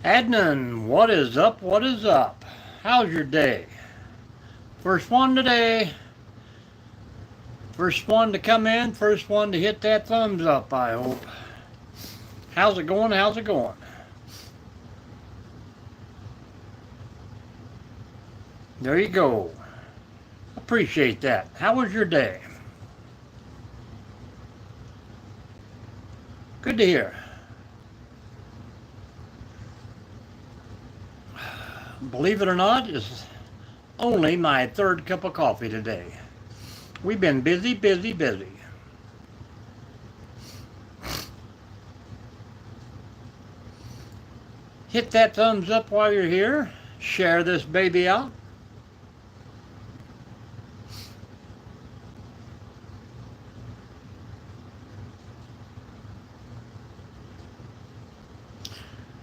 Adnan, what is up? What is up? How's your day? First one today. First one to come in. First one to hit that thumbs up, I hope. How's it going? How's it going? There you go. Appreciate that. How was your day? Good to hear. Believe it or not, it's only my third cup of coffee today. We've been busy, busy, busy. Hit that thumbs up while you're here. Share this baby out.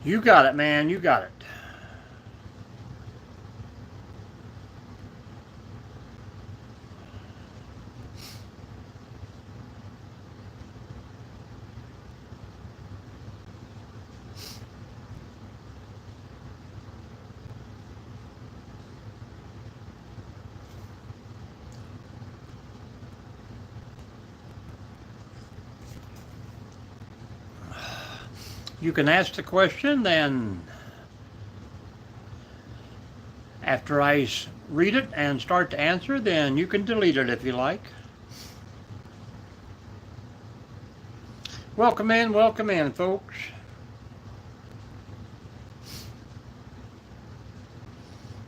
You got it, man. You got it. You can ask the question, then after I read it and start to answer, then you can delete it if you like. Welcome in, folks.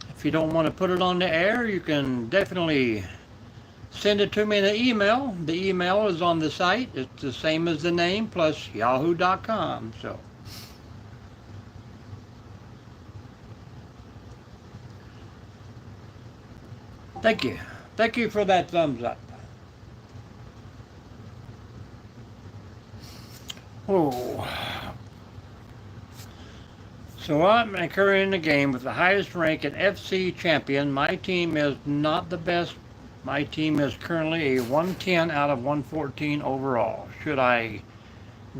If you don't want to put it on the air, you can definitely send it to me in an email. The email is on the site. It's the same as the name plus yahoo.com. So thank you. Thank you for that thumbs up. Oh. So I'm occurring the game with the highest rank at FC champion. My team is not the best. My team is currently a 110 out of 114 overall. Should I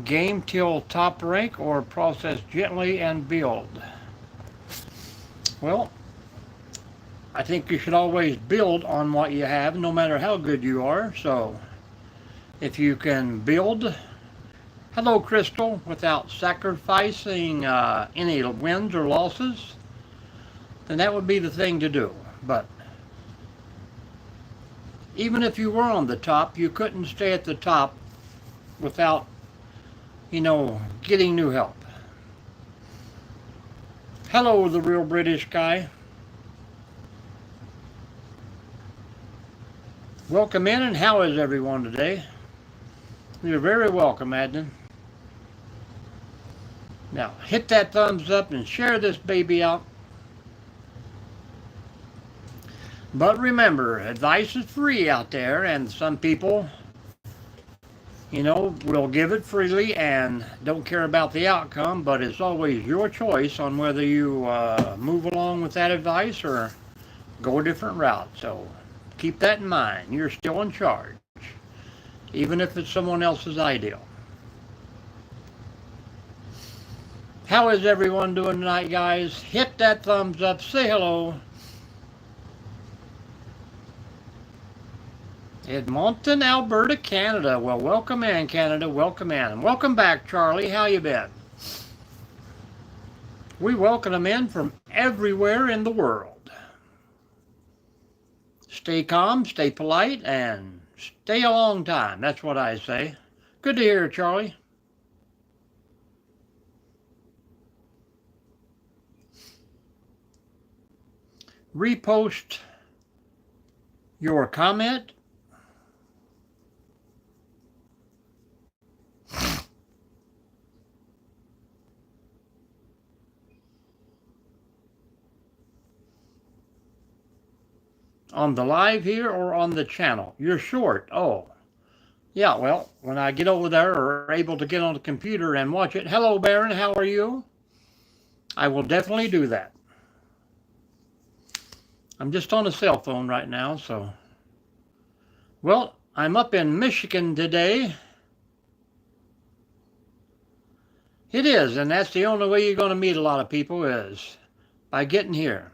game till top rank or process gently and build? Well, I think you should always build on what you have, no matter how good you are. So if you can build, hello Crystal, without sacrificing any wins or losses, then that would be the thing to do. But even if you were on the top, you couldn't stay at the top without, getting new help. Hello, the real British guy. Welcome in, and how is everyone today? You're very welcome, Adnan. Now, hit that thumbs up and share this baby out. But remember, advice is free out there, and some people, will give it freely and don't care about the outcome, but it's always your choice on whether you move along with that advice or go a different route. So keep that in mind. You're still in charge, even if it's someone else's ideal. How is everyone doing tonight, guys? Hit that thumbs up. Say hello. Edmonton, Alberta, Canada. Well, welcome in, Canada. Welcome in. And welcome back, Charlie. How you been? We welcome them in from everywhere in the world. Stay calm, stay polite, and stay a long time. That's what I say. Good to hear, Charlie. Repost your comment. On the live here or on the channel? You're short. Oh, yeah, well, when I get over there or able to get on the computer and watch it. Hello, Baron, how are you? I will definitely do that. I'm just on a cell phone right now, so. Well, I'm up in Michigan today. It is, and that's the only way you're going to meet a lot of people is by getting here.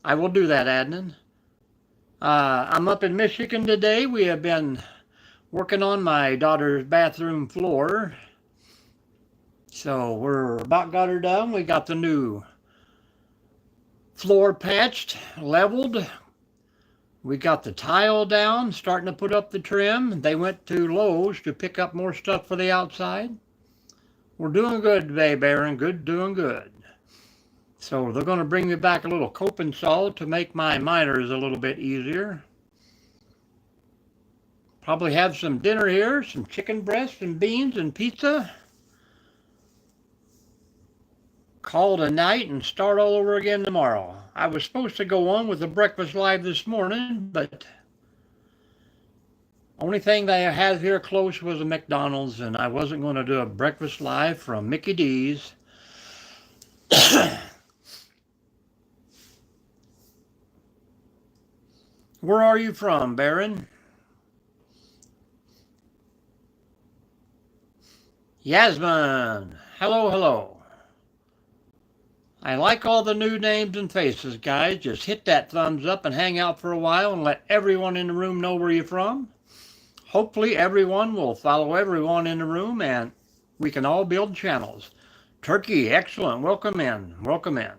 I will do that, Adnan. I'm up in Michigan today. We have been working on my daughter's bathroom floor. So we're about got her done. We got the new floor patched, leveled. We got the tile down, starting to put up the trim. They went to Lowe's to pick up more stuff for the outside. We're doing good today, Baron. Good, doing good. So they're going to bring me back a little coping salt to make my miners a little bit easier. Probably have some dinner here, some chicken breast and beans and pizza. Call it a night and start all over again tomorrow. I was supposed to go on with the breakfast live this morning, but only thing they had here close was a McDonald's, and I wasn't going to do a breakfast live from Mickey D's. Where are you from, Baron? Yasmin. Hello, hello. I like all the new names and faces, guys. Just hit that thumbs up and hang out for a while and let everyone in the room know where you're from. Hopefully everyone will follow everyone in the room and we can all build channels. Turkey, excellent. Welcome in. Welcome in.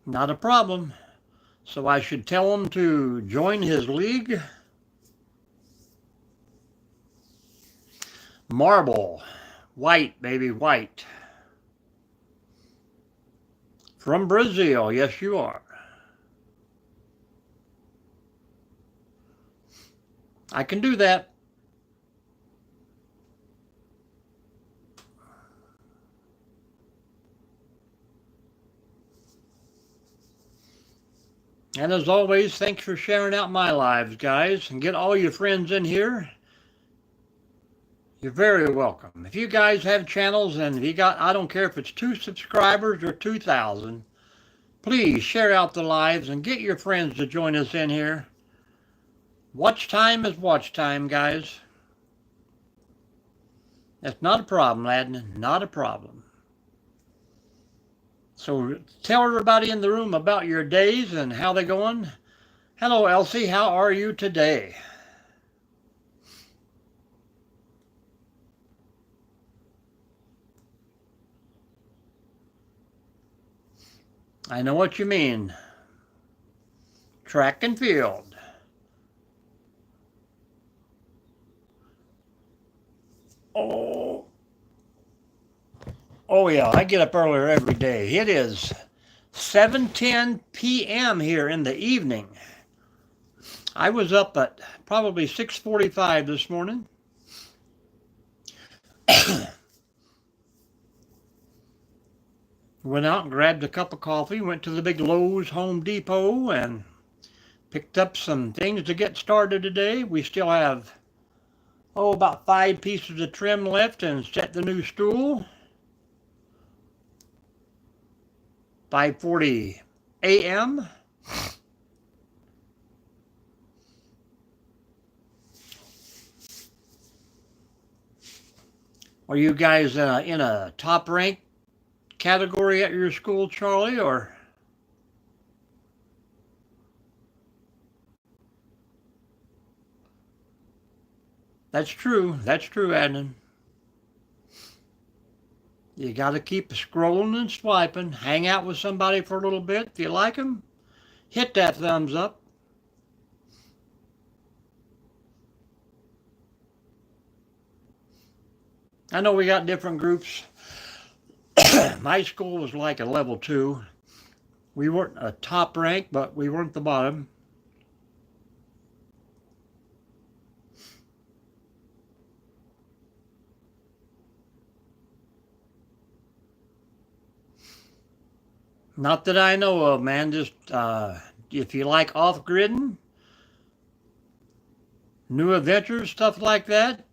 Not a problem. So I should tell him to join his league. Marble. White, baby, white. From Brazil, yes you are. I can do that. And as always, thanks for sharing out my lives, guys. And get all your friends in here. You're very welcome. If you guys have channels and if you got, I don't care if it's 2 subscribers or 2,000, please share out the lives and get your friends to join us in here. Watch time is watch time, guys. That's not a problem, Adnan. Not a problem. So tell everybody in the room about your days and how they're going. Hello, Elsie. How are you today? I know what you mean. Track and field. Oh yeah, I get up earlier every day. It is 7:10 p.m. here in the evening. I was up at probably 6:45 this morning. Went out and grabbed a cup of coffee, went to the big Lowe's Home Depot and picked up some things to get started today. We still have, about 5 pieces of trim left and set the new stool. 5:40 a.m. Are you guys in a top rank category at your school, Charlie, or? That's true, Adnan. You got to keep scrolling and swiping. Hang out with somebody for a little bit. If you like them, hit that thumbs up. I know we got different groups. My school was like a level 2. We weren't a top rank, but we weren't the bottom. Not that I know of, man. Just if you like off-gridding, new adventures, stuff like that.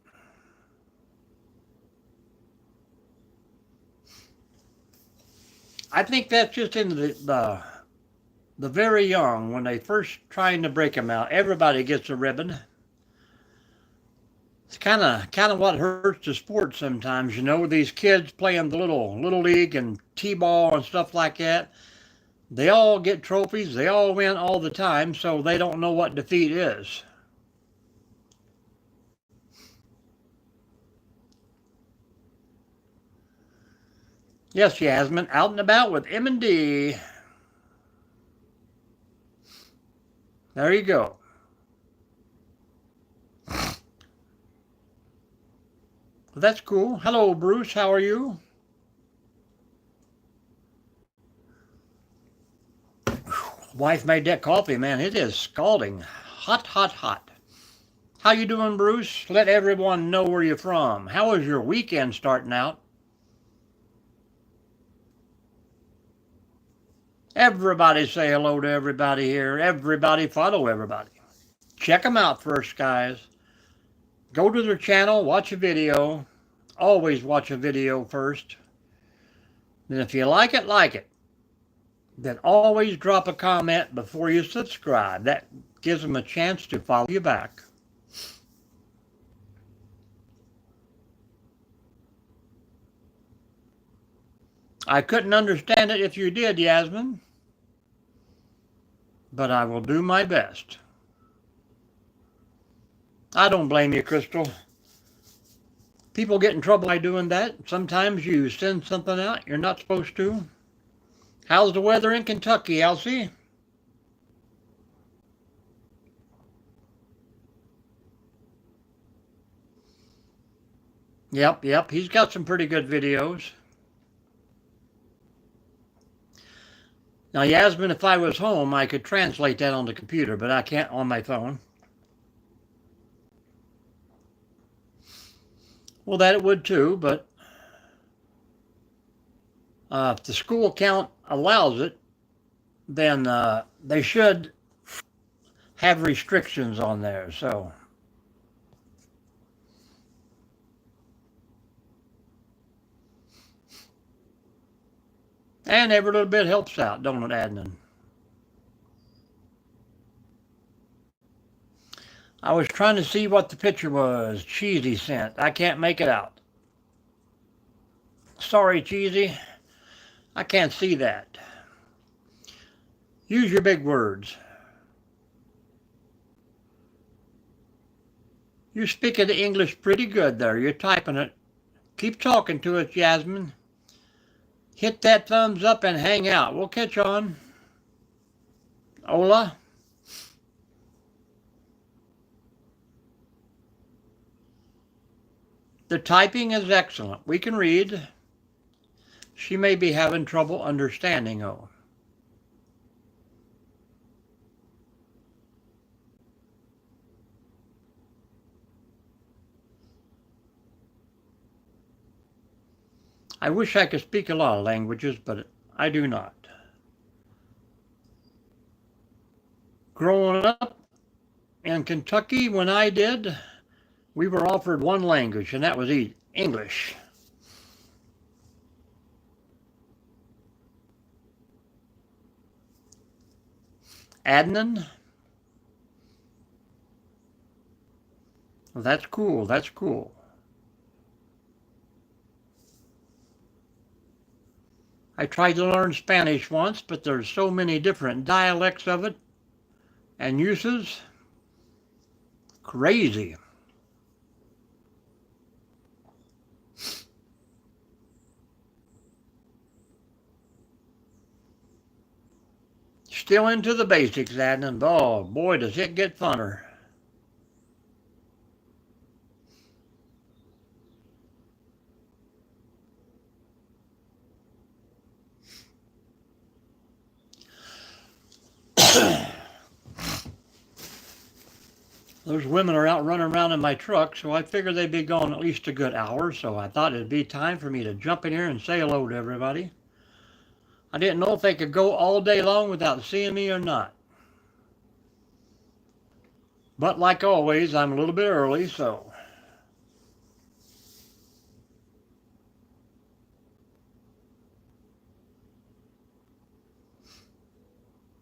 I think that's just in the the very young, when they first trying to break them out, everybody gets a ribbon. It's kind of what hurts the sport sometimes, you know. These kids playing the little league and t-ball and stuff like that. They all get trophies. They all win all the time, so they don't know what defeat is. Yes, Yasmin, out and about with M&D. There you go. That's cool. Hello, Bruce. How are you? Wife made that coffee, man. It is scalding. Hot, hot, hot. How you doing, Bruce? Let everyone know where you're from. How is your weekend starting out? Everybody say hello to everybody here. Everybody follow everybody. Check them out first, guys. Go to their channel, watch a video. Always watch a video first. Then if you like it. Then always drop a comment before you subscribe. That gives them a chance to follow you back. I couldn't understand it if you did, Yasmin. But I will do my best. I don't blame you, Crystal. People get in trouble by doing that. Sometimes you send something out you're not supposed to. How's the weather in Kentucky, Elsie? Yep. He's got some pretty good videos. Now, Yasmin, if I was home, I could translate that on the computer, but I can't on my phone. Well, that it would too, but if the school account allows it, then they should have restrictions on there. So, and every little bit helps out, don't it, Adnan? I was trying to see what the picture was Cheesy sent. I can't make it out. Sorry, Cheesy. I can't see that. Use your big words. You're speaking the English pretty good there. You're typing it. Keep talking to us, Yasmin. Hit that thumbs up and hang out. We'll catch on. Ola. The typing is excellent. We can read. She may be having trouble understanding, oh. I wish I could speak a lot of languages, but I do not. Growing up in Kentucky, when I did, we were offered one language, and that was English. Adnan? Well, that's cool. That's cool. I tried to learn Spanish once, but there's so many different dialects of it and uses. Crazy. Still into the basics, Adnan. Oh, boy, does it get funner. Those women are out running around in my truck, so I figured they'd be gone at least a good hour, so I thought it'd be time for me to jump in here and say hello to everybody. I didn't know if they could go all day long without seeing me or not. But like always, I'm a little bit early, so.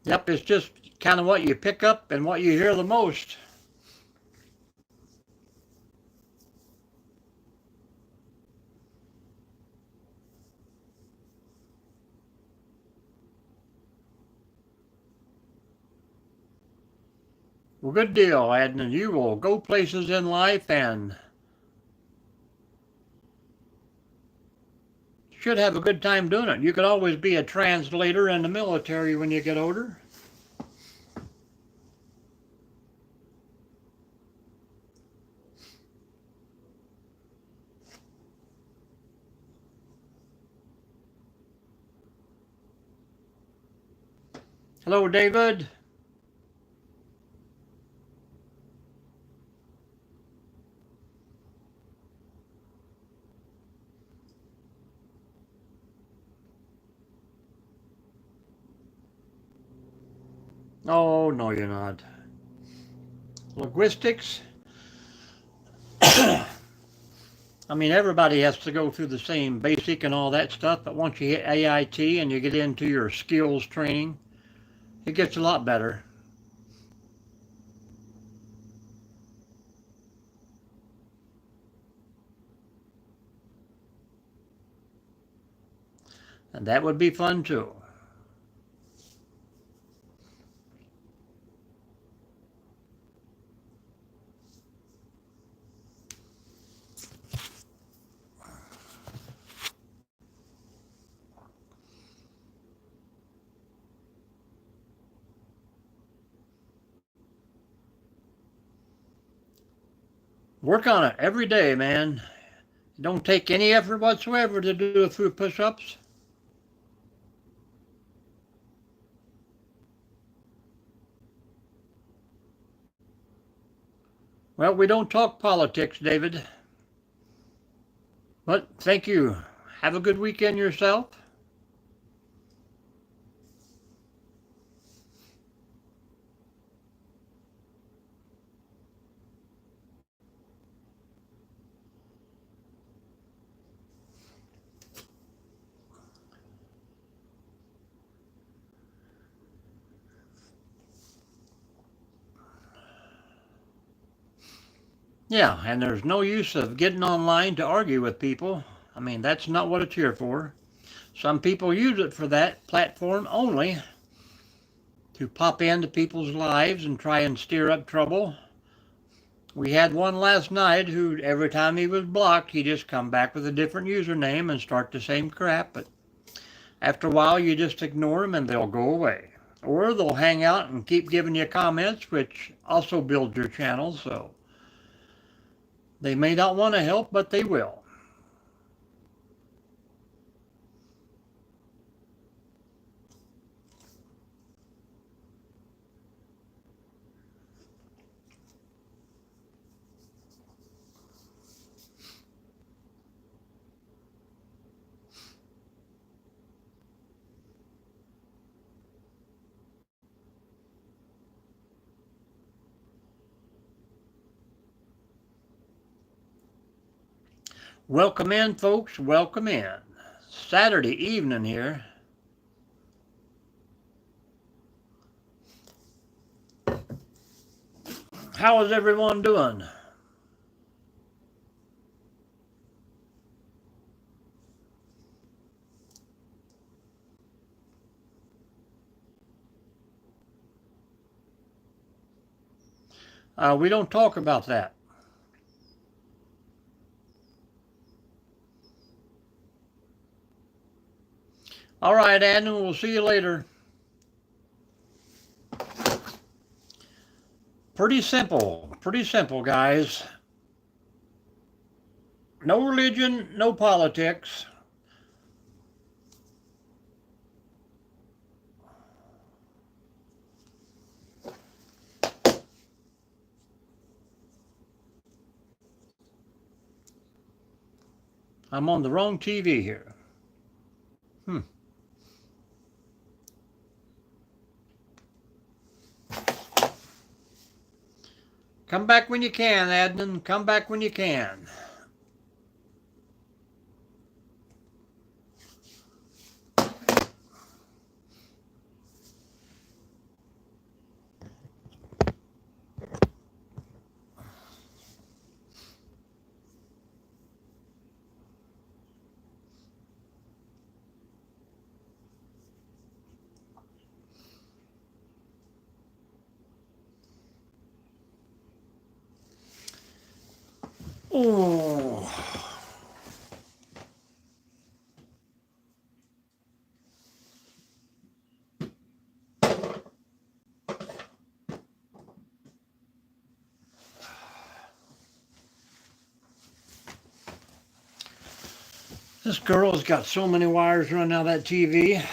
Yep, it's just kind of what you pick up and what you hear the most. Well, good deal, Adnan. You will go places in life and should have a good time doing it. You could always be a translator in the military when you get older. Hello, David. Oh, no, you're not. Linguistics? I mean, everybody has to go through the same basic and all that stuff, but once you hit AIT and you get into your skills training, it gets a lot better. And that would be fun too. Work on it every day, man. It don't take any effort whatsoever to do a few push-ups. Well, we don't talk politics, David. But thank you. Have a good weekend yourself. Yeah, and there's no use of getting online to argue with people. I mean, that's not what it's here for. Some people use it for that platform only to pop into people's lives and try and stir up trouble. We had one last night who, every time he was blocked, he just come back with a different username and start the same crap. But after a while, you just ignore them and they'll go away. Or they'll hang out and keep giving you comments, which also builds your channel. So they may not want to help, but they will. Welcome in, folks. Welcome in. Saturday evening here. How is everyone doing? We don't talk about that. All right, Adam, we'll see you later. Pretty simple, guys. No religion, no politics. I'm on the wrong TV here. Come back when you can, Adnan. Come back when you can. Oh. This girl's got so many wires running out of that TV.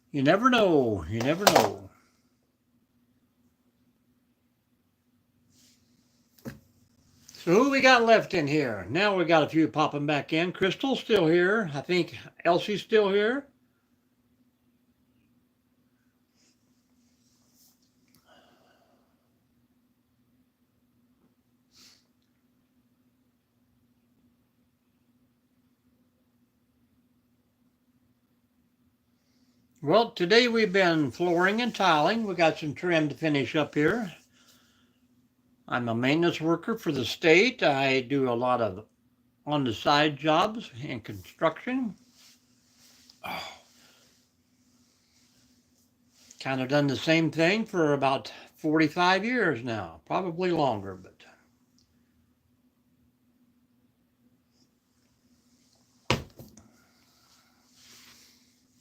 You never know. You never know. So who we got left in here? Now we got a few popping back in. Crystal's still here. I think Elsie's still here. Well, today we've been flooring and tiling. We got some trim to finish up here. I'm a maintenance worker for the state. I do a lot of on-the-side jobs in construction. Oh. Kind of done the same thing for about 45 years now, probably longer, but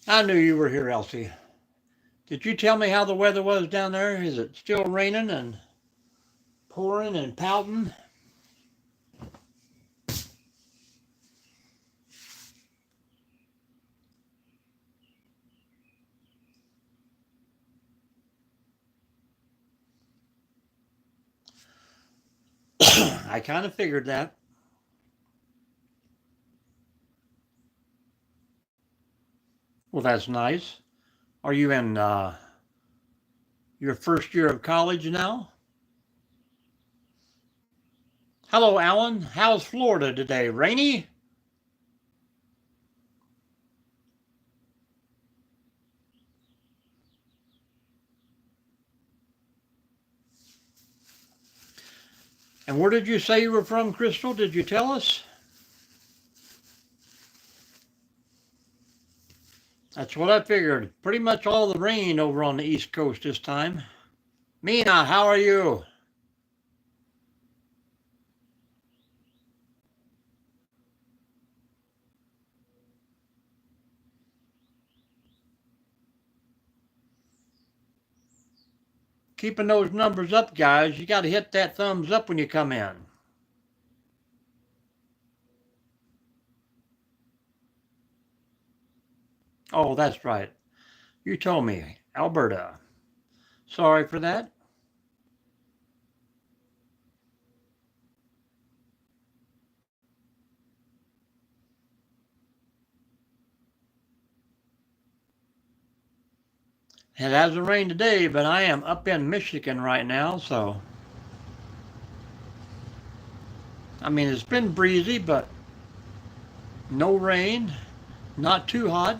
I knew you were here, Elsie. Did you tell me how the weather was down there? Is it still raining and pouring and pouting? I kind of figured that. Well, that's nice. Are you in your first year of college now? Hello, Alan. How's Florida today? Rainy? And where did you say you were from, Crystal? Did you tell us? That's what I figured. Pretty much all the rain over on the East Coast this time. Mina, how are you? Keeping those numbers up, guys. You got to hit that thumbs up when you come in. Oh, that's right. You told me. Alberta. Sorry for that. It hasn't rained today, but I am up in Michigan right now, so. I mean, it's been breezy, but no rain, not too hot.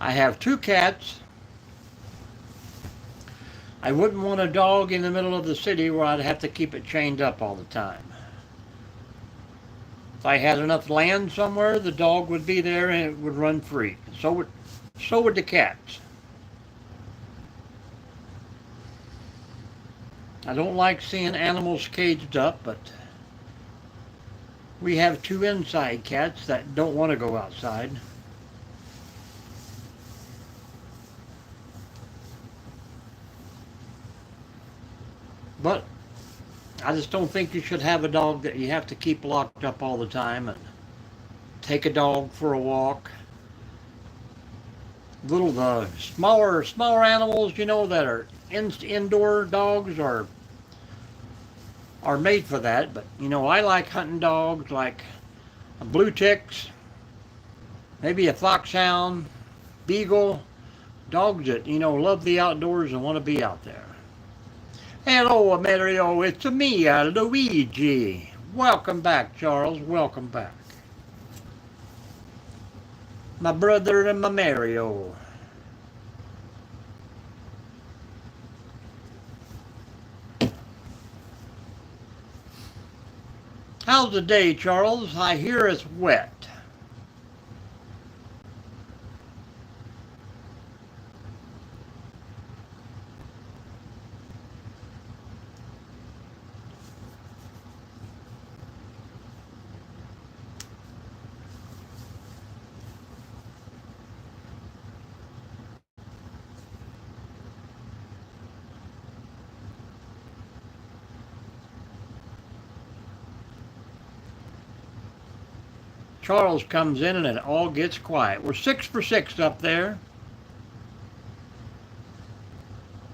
I have 2 cats. I wouldn't want a dog in the middle of the city where I'd have to keep it chained up all the time. If I had enough land somewhere, the dog would be there and it would run free. So would the cats. I don't like seeing animals caged up, but we have 2 inside cats that don't want to go outside. But I just don't think you should have a dog that you have to keep locked up all the time and take a dog for a walk. The smaller animals, that are indoor dogs are made for that. But I like hunting dogs, like a blue ticks, maybe a foxhound, beagle, dogs that love the outdoors and want to be out there. Hello, Mario. It's me, Luigi. Welcome back, Charles. Welcome back. My brother and my Mario. How's the day, Charles? I hear it's wet. Charles comes in and it all gets quiet. We're 6 for 6 up there.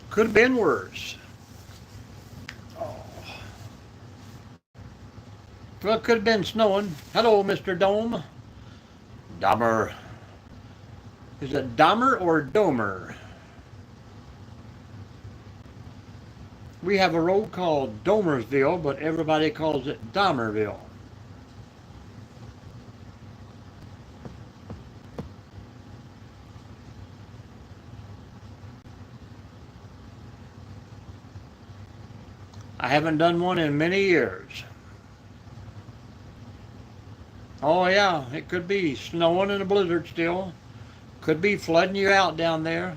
Could have been worse. Oh. Well, it could have been snowing. Hello, Mr. Dome. Dahmer. Is it Dahmer or Domer? We have a road called Domersville, but everybody calls it Dahmerville. I haven't done one in many years. Oh yeah, it could be snowing in a blizzard still. Could be flooding you out down there.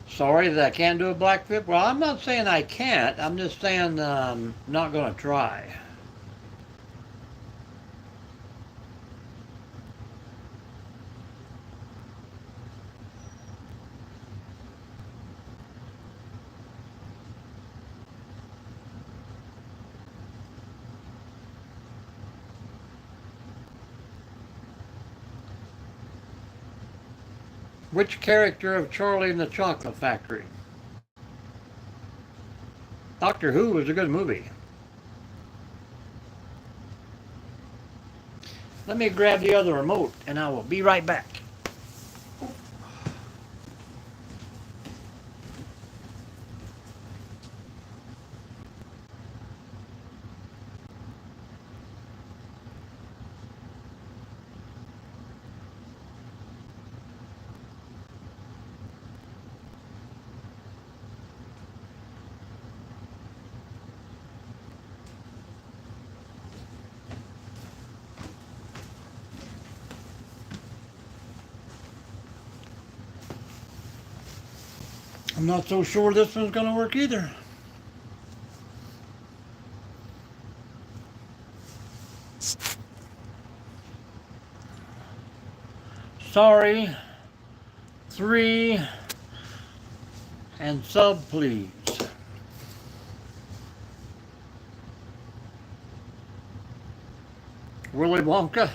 Sorry that I can't do a black flip. Well, I'm not saying I can't. I'm just saying I'm not going to try. Which character of Charlie and the Chocolate Factory? Doctor Who was a good movie. Let me grab the other remote and I will be right back. I'm not so sure this one's going to work either. Sorry. 3 and sub, please. Willy Wonka.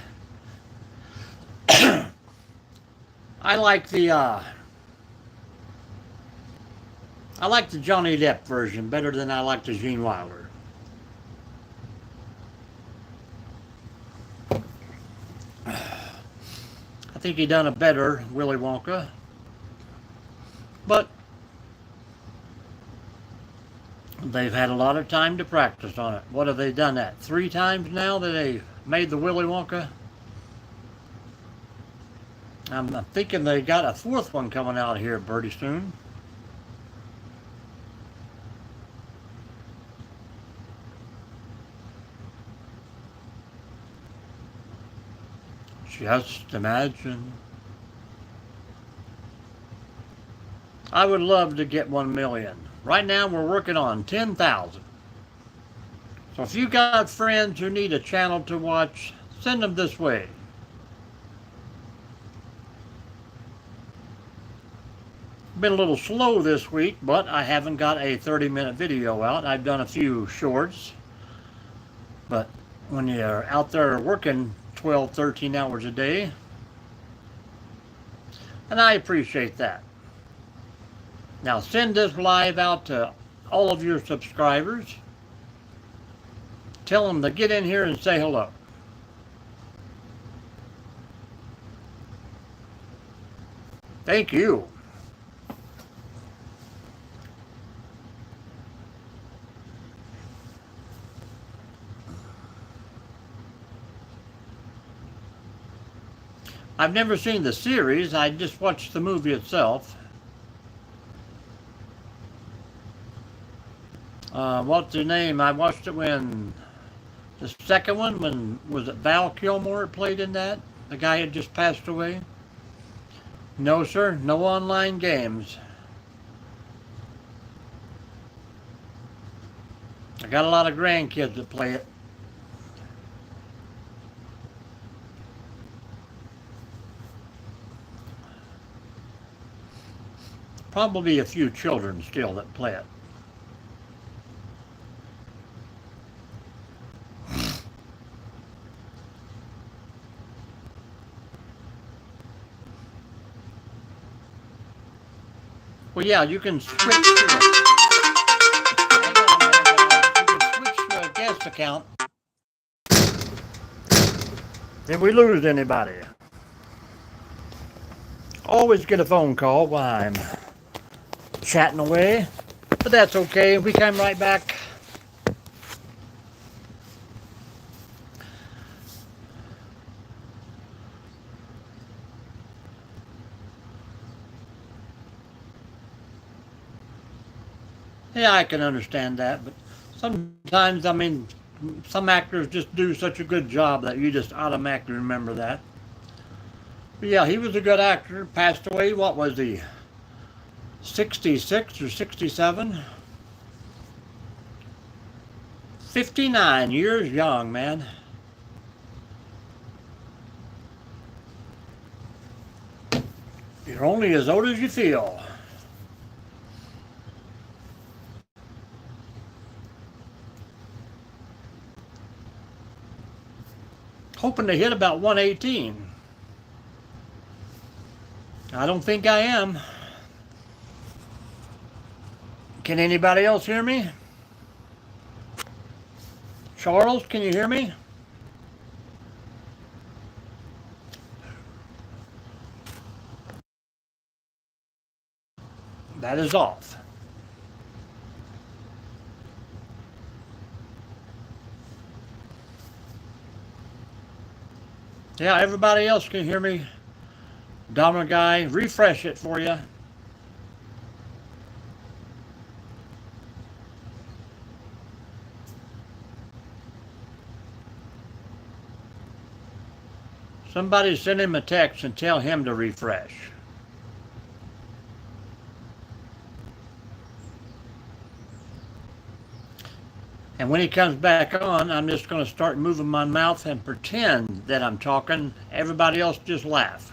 I like the Johnny Depp version better than I like the Gene Wilder. I think he done a better Willy Wonka. But they've had a lot of time to practice on it. What have they done that? 3 times now that they made the Willy Wonka? I'm thinking they got a 4th one coming out here pretty soon. Just imagine. I would love to get 1 million. Right now we're working on 10,000. So if you got friends who need a channel to watch, send them this way. Been a little slow this week, but I haven't got a 30-minute video out. I've done a few shorts. But when you're out there working 12, 13 hours a day, and I appreciate that. Now send this live out to all of your subscribers. Tell them to get in here and say hello. Thank you. I've never seen the series. I just watched the movie itself. What's the name? I watched it when the second one, when was it Val Kilmer played in that? The guy had just passed away. No, sir. No online games. I got a lot of grandkids that play it. Probably a few children still that play it. Well, yeah, you can switch to it. You can switch to a guest account. Did we lose anybody? Always get a phone call while I'm chatting away, but that's okay. We come right back. Yeah, I can understand that, but sometimes, I mean, some actors just do such a good job that you just automatically remember that. But yeah, he was a good actor. Passed away, what was he? 66 or 67? 59 years young, man. You're only as old as you feel. Hoping to hit about 118. I don't think I am. Can anybody else hear me? Charles, can you hear me? That is off. Yeah, everybody else can hear me. Dharma guy, refresh it for you. Somebody send him a text and tell him to refresh. And when he comes back on, I'm just going to start moving my mouth and pretend that I'm talking. Everybody else just laugh.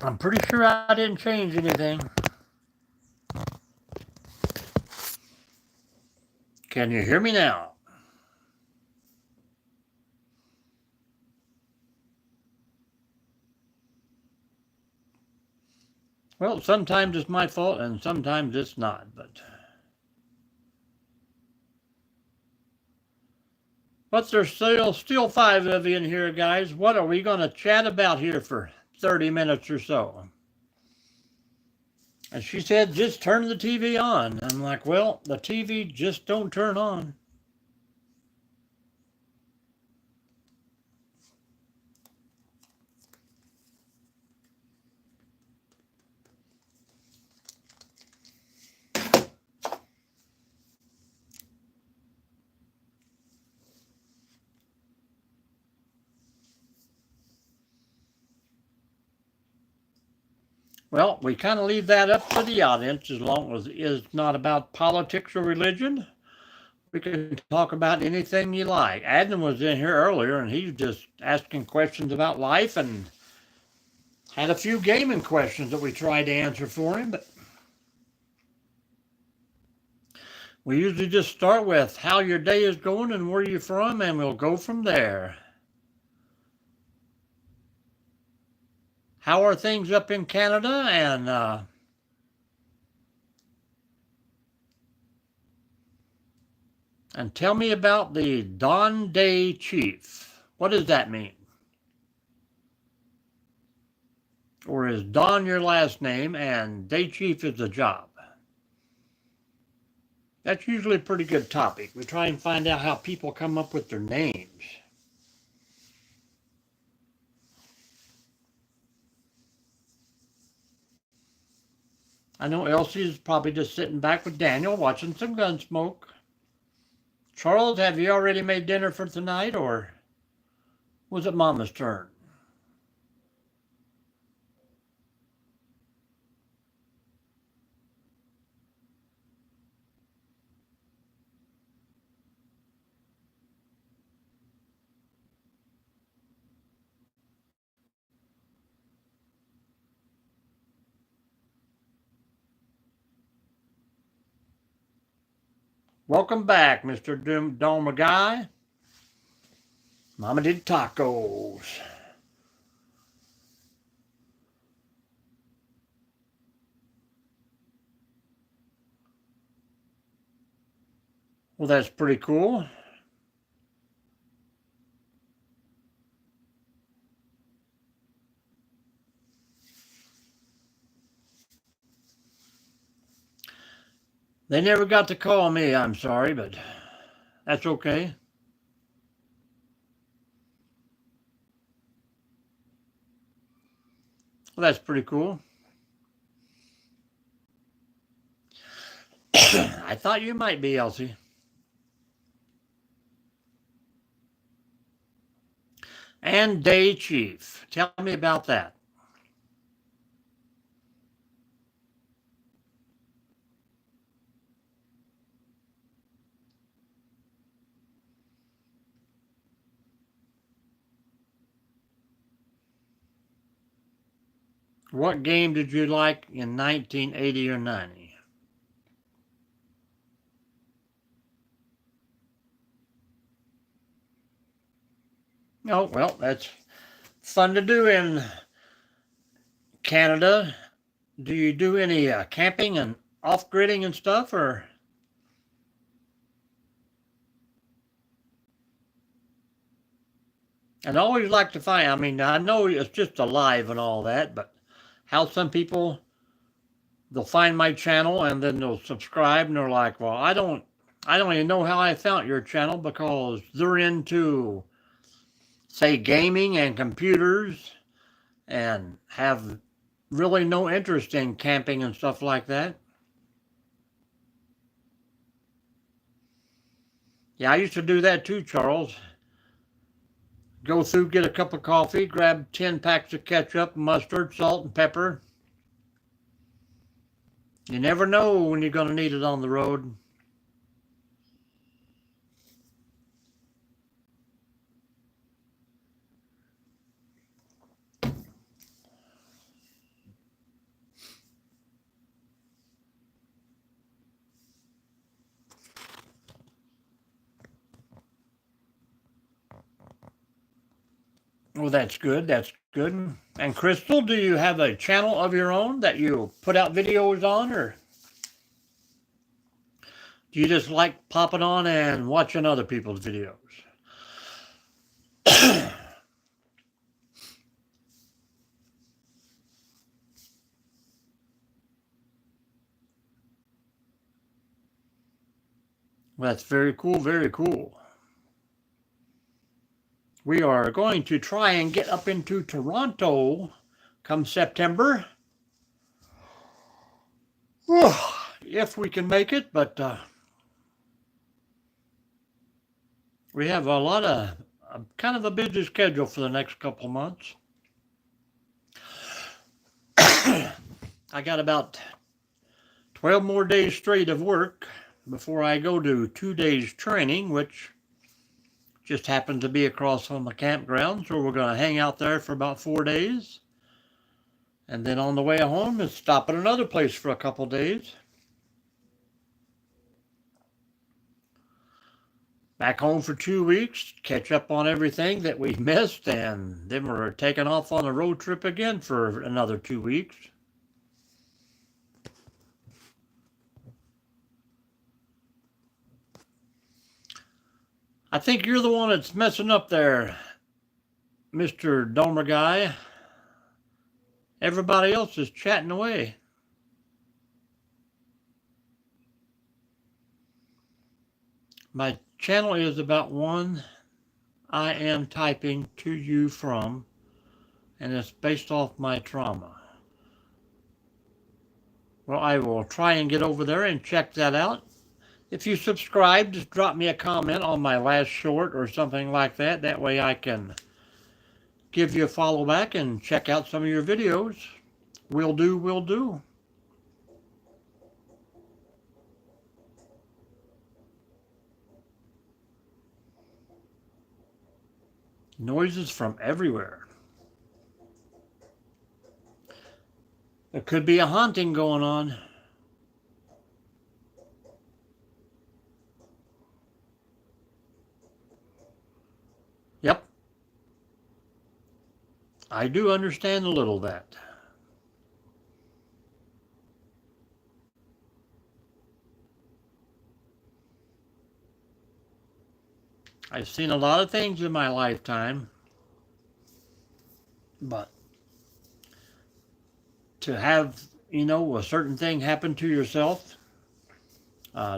I'm pretty sure I didn't change anything. Can you hear me now? Well, sometimes it's my fault and sometimes it's not, but there's still five of you in here, guys. What are we going to chat about here for 30 minutes or so? And she said, just turn the TV on. I'm like, well, the TV just don't turn on. Well, we kind of leave that up to the audience as long as it's not about politics or religion. We can talk about anything you like. Adam was in here earlier and he was just asking questions about life and had a few gaming questions that we tried to answer for him. But we usually just start with how your day is going and where you're from, and we'll go from there. How are things up in Canada? And tell me about the Don Day Chief. What does that mean? Or is Don your last name and Day Chief is the job? That's usually a pretty good topic. We try and find out how people come up with their names. I know Elsie's probably just sitting back with Daniel watching some Gunsmoke. Charles, have you already made dinner for tonight, or was it Mama's turn? Welcome back, Mr. Don McGuy. Mama did tacos. Well, that's pretty cool. They never got to call me, I'm sorry, but that's okay. Well, that's pretty cool. I thought you might be, Elsie. And Day Chief. Tell me about that. What game did you like in 1980 or 90? Oh, well, that's fun to do in Canada. Do you do any camping and off-gridding and stuff, or? I'd always like to find, I mean, I know it's just a live and all that, but how some people, they'll find my channel and then they'll subscribe and they're like, well, I don't even know how I found your channel because they're into, say, gaming and computers and have really no interest in camping and stuff like that. Yeah, I used to do that too, Charles. Go through, get a cup of coffee, grab 10 packs of ketchup, mustard, salt, and pepper. You never know when you're going to need it on the road. Well, that's good. That's good. And Crystal, do you have a channel of your own that you put out videos on, or do you just like popping on and watching other people's videos? Well, that's very cool. Very cool. We are going to try and get up into Toronto come September. If we can make it, but we have a lot of kind of a busy schedule for the next couple of months. I got about 12 more days straight of work before I go to 2 days training, which just happens to be across from the campground. So we're going to hang out there for about 4 days. And then on the way home, is stop at another place for a couple days. back home for 2 weeks, catch up on everything that we missed, and then we're taking off on a road trip again for another 2 weeks. I think you're the one that's messing up there, Mr. Domer guy. Everybody else is chatting away. My channel is about one I am typing to you from, and it's based off my trauma. Well, I will try and get over there and check that out. If you subscribe, just drop me a comment on my last short or something like that. That way I can give you a follow back and check out some of your videos. Will do, will do. Noises from everywhere. There could be a haunting going on. Yep. I do understand a little of that. I've seen a lot of things in my lifetime, but to have, a certain thing happen to yourself,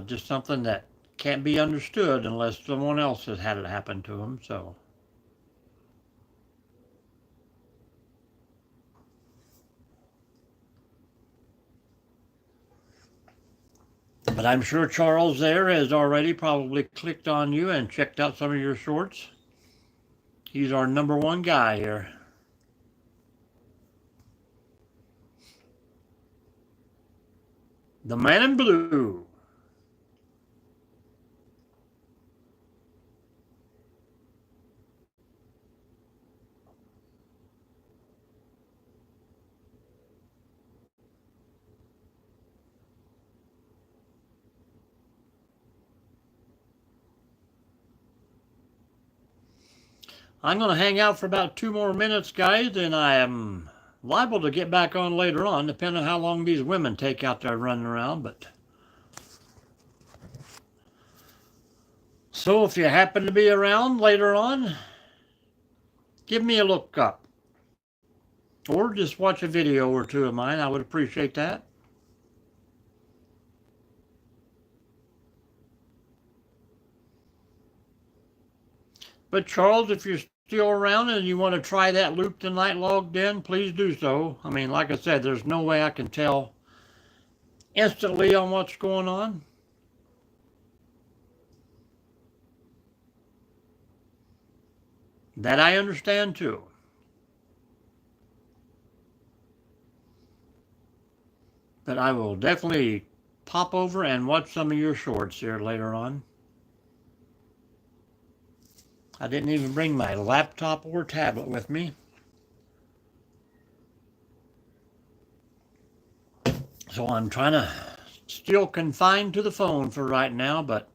just something that can't be understood unless someone else has had it happen to them, so. But I'm sure Charles there has already probably clicked on you and checked out some of your shorts. He's our #1 guy here. The man in blue. I'm going to hang out for about 2 more minutes, guys, and I am liable to get back on later on, depending on how long these women take out there running around. But so if you happen to be around later on, give me a look up. Or just watch a video or two of mine. I would appreciate that. But Charles, if you're still around and you want to try that Luke the Night Logged In, please do so. I mean, like I said, there's no way I can tell instantly on what's going on. That I understand too. But I will definitely pop over and watch some of your shorts here later on. I didn't even bring my laptop or tablet with me. So I'm trying to still confined to the phone for right now, but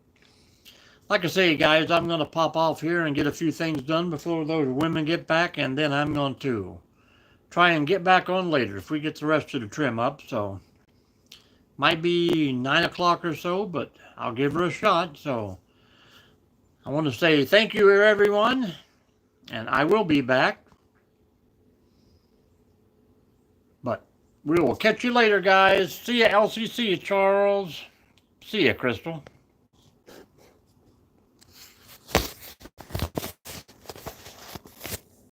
like I say, guys, I'm going to pop off here and get a few things done before those women get back, and then I'm going to try and get back on later if we get the rest of the trim up. So might be 9 o'clock or so, but I'll give her a shot. So I want to say thank you, everyone, and I will be back. But we will catch you later, guys. See ya, LCC, Charles. See ya, Crystal.